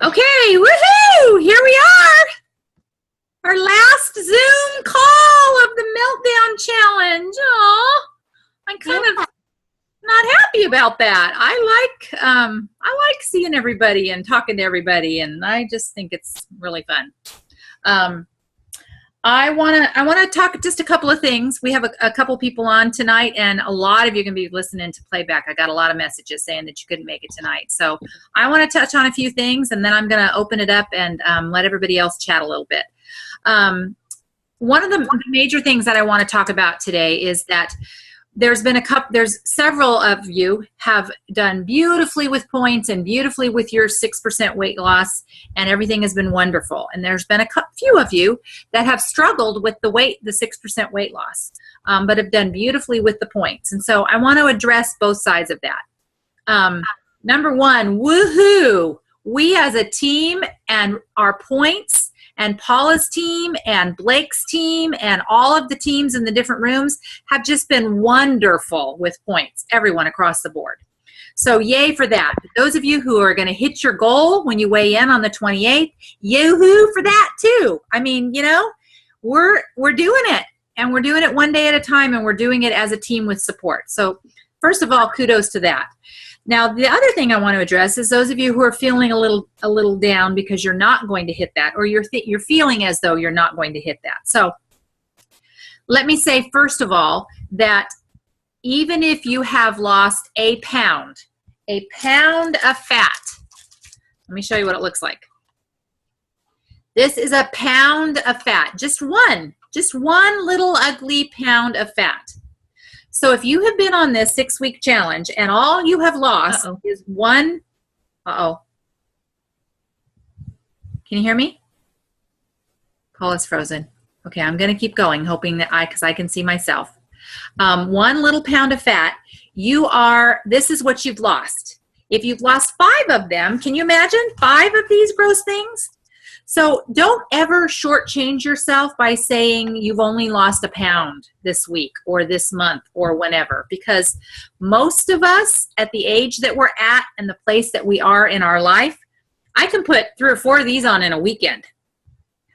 Okay, woohoo! Here we are. Our last Zoom call of the Meltdown Challenge. Aw, I'm kind of not happy about that. I like seeing everybody and talking to everybody, and I just think it's really fun. I wanna talk just a couple of things. We have a couple people on tonight, and a lot of you are gonna be listening to playback. I got a lot of messages saying that you couldn't make it tonight. So I want to touch on a few things, and then I'm gonna open it up and let everybody else chat a little bit. One of the major things that I want to talk about today is that there's several of you have done beautifully with points and beautifully with your 6% weight loss, and everything has been wonderful. And there's been a few of you that have struggled with the 6% weight loss, but have done beautifully with the points. And so I want to address both sides of that. Number one, woohoo! We as a team and our points and Paula's team and Blake's team and all of the teams in the different rooms have just been wonderful with points, everyone across the board. So yay for that. Those of you who are going to hit your goal when you weigh in on the 28th, yoo-hoo for that too. I mean, you know, we're doing it, and we're doing it one day at a time, and we're doing it as a team with support. So first of all, kudos to that. Now, the other thing I want to address is those of you who are feeling a little down because you're not going to hit that, or you're feeling as though you're not going to hit that. So let me say, first of all, that even if you have lost a pound of fat, let me show you what it looks like. This is a pound of fat, just one little ugly pound of fat. So if you have been on this 6-week challenge and all you have lost is one, can you hear me? Paula's frozen. Okay, I'm going to keep going, hoping that because I can see myself. One little pound of fat, this is what you've lost. If you've lost 5 of them, can you imagine 5 of these gross things? So don't ever shortchange yourself by saying you've only lost a pound this week or this month or whenever, because most of us at the age that we're at and the place that we are in our life, I can put 3 or 4 of these on in a weekend.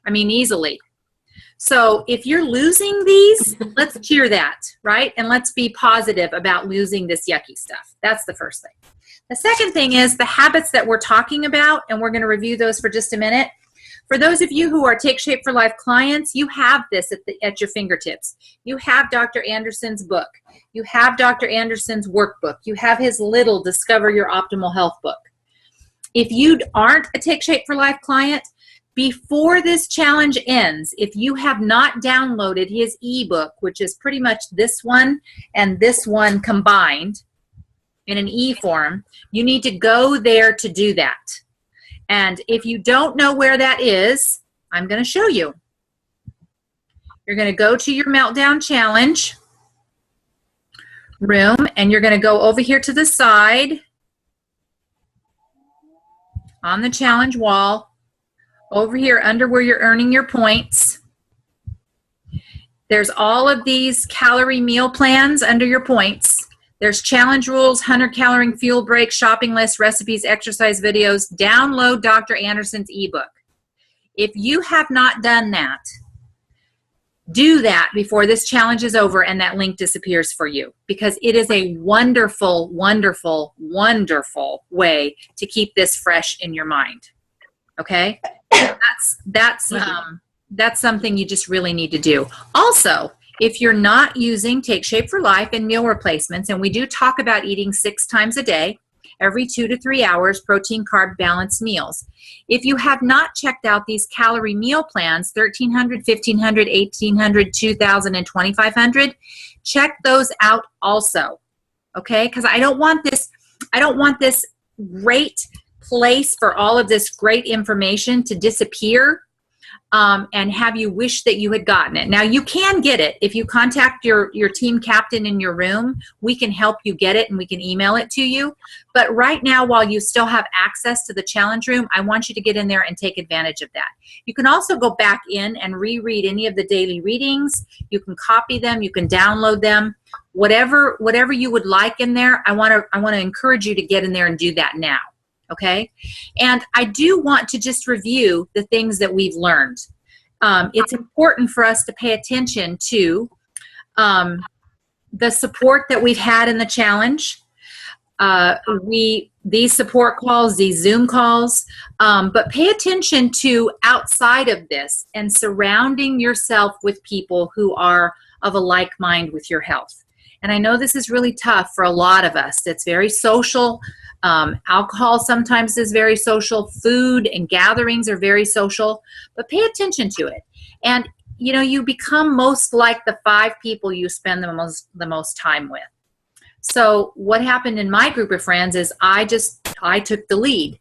I mean, easily. So if you're losing these, let's cheer that, right? And let's be positive about losing this yucky stuff. That's the first thing. The second thing is the habits that we're talking about, and we're going to review those for just a minute. For those of you who are Take Shape for Life clients, you have this at your fingertips. You have Dr. Anderson's book. You have Dr. Anderson's workbook. You have his little Discover Your Optimal Health book. If you aren't a Take Shape for Life client, before this challenge ends, if you have not downloaded his ebook, which is pretty much this one and this one combined in an e-form, you need to go there to do that. And if you don't know where that is, I'm going to show you. You're going to go to your Meltdown Challenge room, and you're going to go over here to the side on the challenge wall, over here under where you're earning your points. There's all of these calorie meal plans under your points. There's challenge rules, 100-calorie fuel break, shopping list, recipes, exercise videos. Download Dr. Anderson's ebook. If you have not done that, do that before this challenge is over and that link disappears for you, because it is a wonderful, wonderful, wonderful way to keep this fresh in your mind. Okay? That's something you just really need to do. Also, if you're not using Take Shape for Life and meal replacements, and we do talk about eating 6 times a day, every 2 to 3 hours, protein, carb, balanced meals. If you have not checked out these calorie meal plans, 1,300, 1,500, 1,800, 2,000, and 2,500, check those out also, okay? Because I don't want this great place for all of this great information to disappear and have you wish that you had gotten it. Now, you can get it. If you contact your team captain in your room, we can help you get it and we can email it to you. But right now, while you still have access to the challenge room, I want you to get in there and take advantage of that. You can also go back in and reread any of the daily readings. You can copy them. You can download them. Whatever you would like in there, I want to encourage you to get in there and do that now. okay? And I do want to just review the things that we've learned. It's important for us to pay attention to the support that we've had in the challenge. These support calls, these Zoom calls, but pay attention to outside of this and surrounding yourself with people who are of a like mind with your health. And I know this is really tough for a lot of us. It's very social. Alcohol sometimes is very social. Food and gatherings are very social, but pay attention to it. And you become most like the 5 people you spend the most time with. So what happened in my group of friends is I took the lead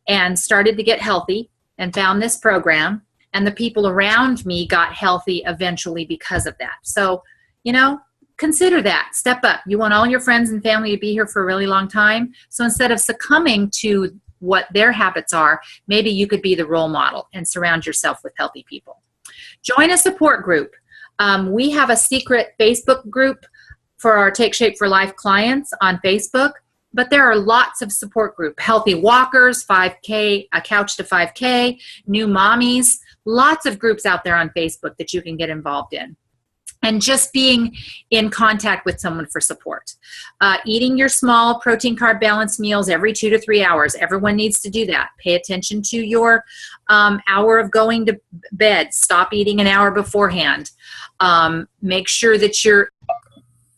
and started to get healthy and found this program, and the people around me got healthy eventually because of that. So, consider that. Step up. You want all your friends and family to be here for a really long time. So instead of succumbing to what their habits are, maybe you could be the role model and surround yourself with healthy people. Join a support group. We have a secret Facebook group for our Take Shape for Life clients on Facebook, but there are lots of support group. Healthy Walkers, 5K, a Couch to 5K, New Mommies, lots of groups out there on Facebook that you can get involved in. And just being in contact with someone for support. Eating your small protein carb balanced meals every 2 to 3 hours. Everyone needs to do that. Pay attention to your hour of going to bed. Stop eating an hour beforehand. Make sure that you're,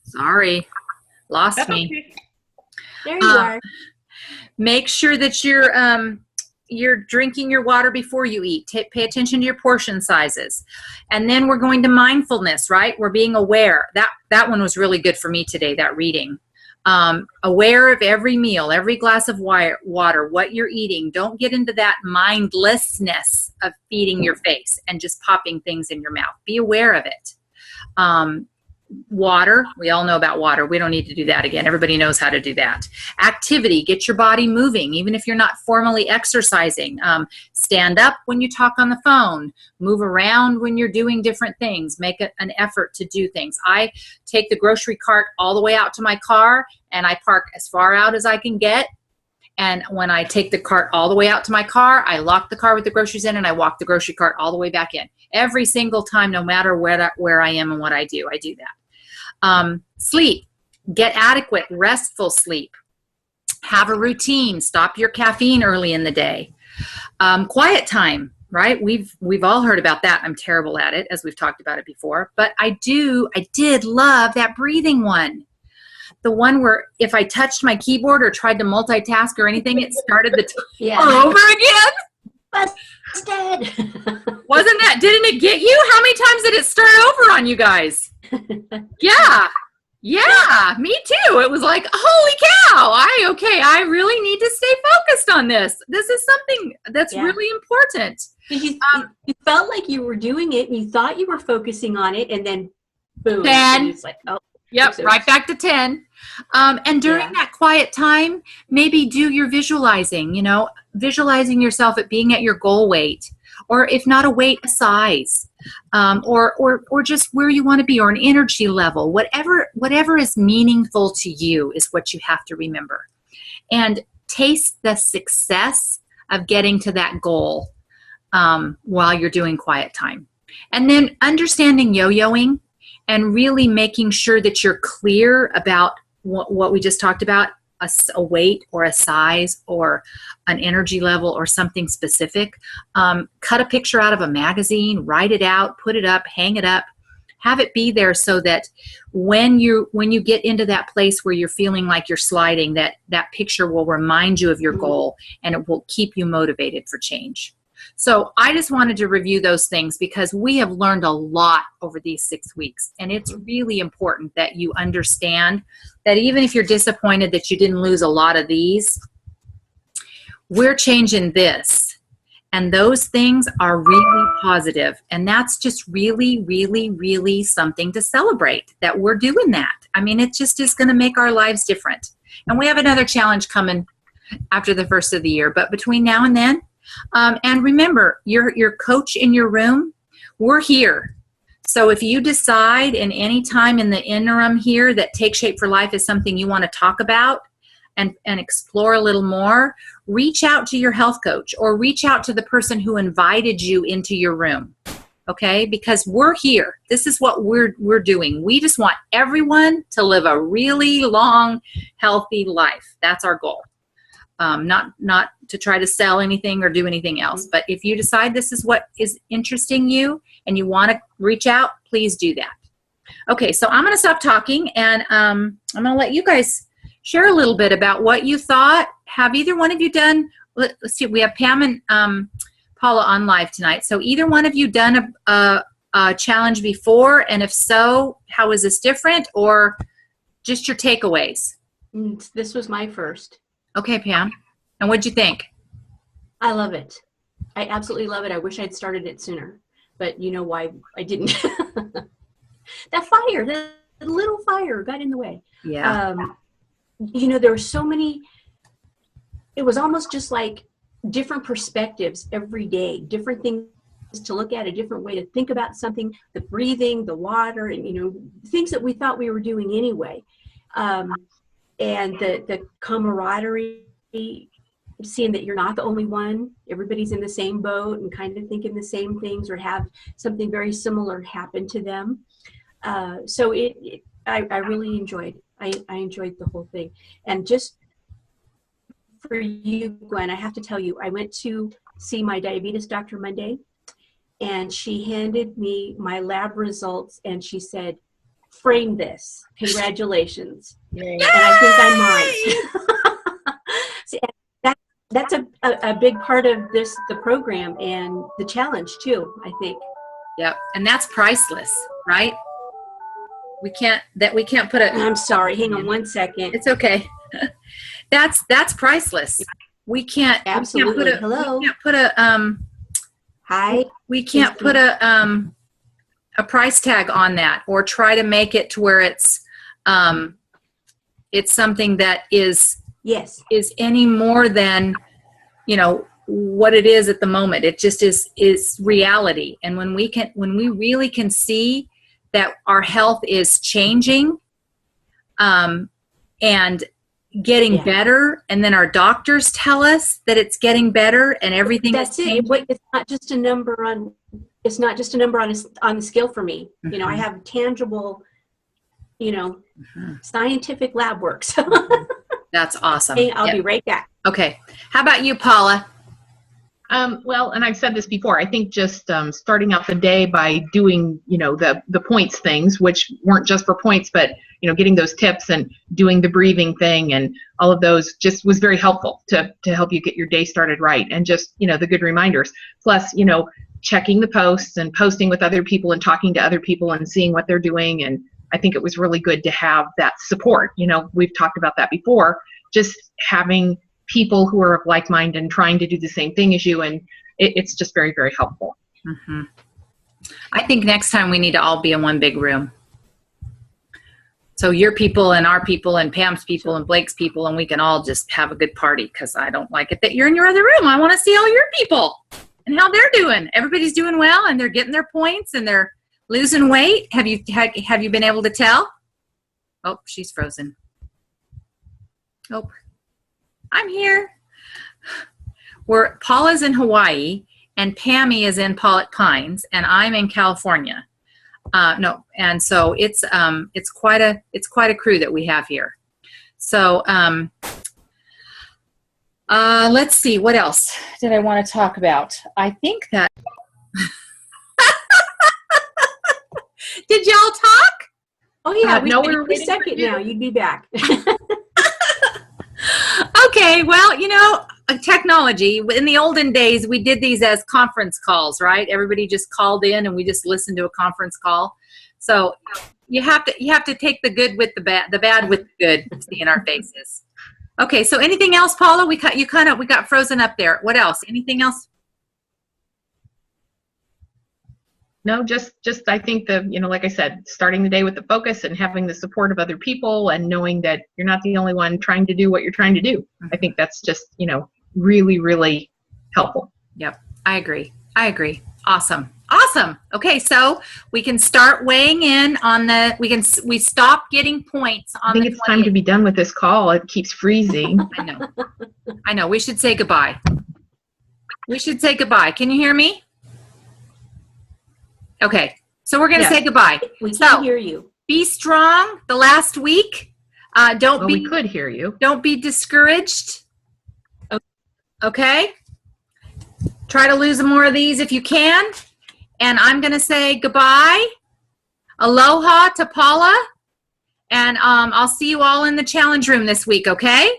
sorry, lost me. Okay. There you are. Make sure that you're drinking your water before you eat. Pay attention to your portion sizes. And then we're going to mindfulness, right? We're being aware. That one was really good for me today, that reading. Aware of every meal, every glass of water, what you're eating. Don't get into that mindlessness of feeding your face and just popping things in your mouth. Be aware of it. Water, we all know about water. We don't need to do that again. Everybody knows how to do that. Activity, get your body moving, even if you're not formally exercising. Stand up when you talk on the phone. Move around when you're doing different things. Make an effort to do things. I take the grocery cart all the way out to my car, and I park as far out as I can get. And when I take the cart all the way out to my car, I lock the car with the groceries in, and I walk the grocery cart all the way back in. Every single time, no matter where I am and what I do that. Sleep. Get adequate, restful sleep. Have a routine. Stop your caffeine early in the day. Quiet time, right? We've all heard about that. I'm terrible at it, as we've talked about it before. But I did love that breathing one. The one where if I touched my keyboard or tried to multitask or anything, it started the timer over again. Busted. Didn't it get you? How many times did it start over on you guys? Yeah, me too. It was like, holy cow, I really need to stay focused on this. This is something that's really important. You felt like you were doing it, and you thought you were focusing on it, and then boom. 10. It's like, oh. Yep, right back to 10. And during that quiet time, maybe do your visualizing, visualizing yourself at being at your goal weight, or if not a weight, a size, or just where you want to be, or an energy level. Whatever is meaningful to you is what you have to remember. And taste the success of getting to that goal while you're doing quiet time. And then understanding yo-yoing and really making sure that you're clear about what we just talked about, a weight or a size or an energy level or something specific. Cut a picture out of a magazine, write it out, put it up, hang it up, have it be there so that when you get into that place where you're feeling like you're sliding, that picture will remind you of your goal, and it will keep you motivated for change. So I just wanted to review those things because we have learned a lot over these 6 weeks, and it's really important that you understand that even if you're disappointed that you didn't lose a lot of these, we're changing this, and those things are really positive, and that's just really, really, really something to celebrate that we're doing that. I mean, it just is going to make our lives different, and we have another challenge coming after the first of the year, but between now and then, and remember, your coach in your room, we're here. So if you decide in any time in the interim here that Take Shape for Life is something you want to talk about, and explore a little more, reach out to your health coach or reach out to the person who invited you into your room. Okay, because we're here. This is what we're doing. We just want everyone to live a really long, healthy life. That's our goal. Not to try to sell anything or do anything else. But if you decide this is what is interesting you and you want to reach out, please do that. Okay, so I'm going to stop talking, and I'm going to let you guys share a little bit about what you thought. Have either one of you done? Let's see. We have Pam and Paula on live tonight. So either one of you done a challenge before, and if so, how is this different, or just your takeaways? This was my first. Okay, Pam. And what'd you think? I love it. I absolutely love it. I wish I'd started it sooner, but you know why I didn't. That fire, that little fire got in the way. Yeah. You know, there were so many, it was almost just like different perspectives every day, different things to look at, a different way to think about something, the breathing, the water, and, you know, things that we thought we were doing anyway. And the camaraderie, seeing that you're not the only one, everybody's in the same boat and kind of thinking the same things or have something very similar happen to them. So I really enjoyed, I enjoyed the whole thing. And just for you, Gwen, I have to tell you, I went to see my diabetes doctor Monday, and she handed me my lab results, and she said, "Frame this. Congratulations." Yay. And I think I might. See, that's a big part of the program and the challenge too, I think. Yep, and that's priceless, right? We can't put a. I'm sorry. Hang on one second. It's okay. That's priceless. We can't. Absolutely. Hello. We can't put a Hi. We can't put a price tag on that, or try to make it to where it's something that is any more than, you know, what it is at the moment. It just is reality. And when we really can see that our health is changing and getting better, and then our doctors tell us that it's getting better and everything that's is it. It's not just a number on the scale for me. Mm-hmm. You know, I have tangible, you know, scientific lab work. So that's awesome. Hey, I'll be right back. Okay. How about you, Paula? Well, and I've said this before, I think just starting out the day by doing, you know, the points things, which weren't just for points, but, you know, getting those tips and doing the breathing thing and all of those just was very helpful to help you get your day started right. And just, you know, the good reminders. Plus, you know, checking the posts and posting with other people and talking to other people and seeing what they're doing. And I think it was really good to have that support. You know, we've talked about that before, just having people who are of like mind and trying to do the same thing as you, and it's just very, very helpful. Mm-hmm. I think next time we need to all be in one big room. So your people and our people and Pam's people and Blake's people, and we can all just have a good party, because I don't like it that you're in your other room. I want to see all your people and how they're doing. Everybody's doing well, and they're getting their points, and they're losing weight. Have you been able to tell? Oh, she's frozen. Oh. I'm here. Paula's in Hawaii, and Pammy is in Pollock Pines, and I'm in California. And so it's quite a crew that we have here. So let's see, what else did I want to talk about? I think that did y'all talk? Oh yeah, no, we were a second now. You'd be back. Okay, well, you know, technology, in the olden days, we did these as conference calls, right? Everybody just called in and we just listened to a conference call. So you have to take the good with the bad with the good, seeing our faces. Okay, so anything else, Paula? We got frozen up there. What else? Anything else? No, just I think you know, like I said, starting the day with the focus and having the support of other people and knowing that you're not the only one trying to do what you're trying to do. I think that's just, you know, really, really helpful. Yep, I agree. Awesome. Awesome. Okay, so we can start weighing in on the. We stop getting points on. I think it's time to be done with this call. It keeps freezing. I know. I know. We should say goodbye. We should say goodbye. Can you hear me? Okay, so we're going to say goodbye. We can hear you. Be strong. The last week. Don't be. We could hear you. Don't be discouraged. Okay. Try to lose more of these if you can. And I'm going to say goodbye. Aloha to Paula. And I'll see you all in the challenge room this week, okay?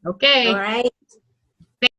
Okay. All right.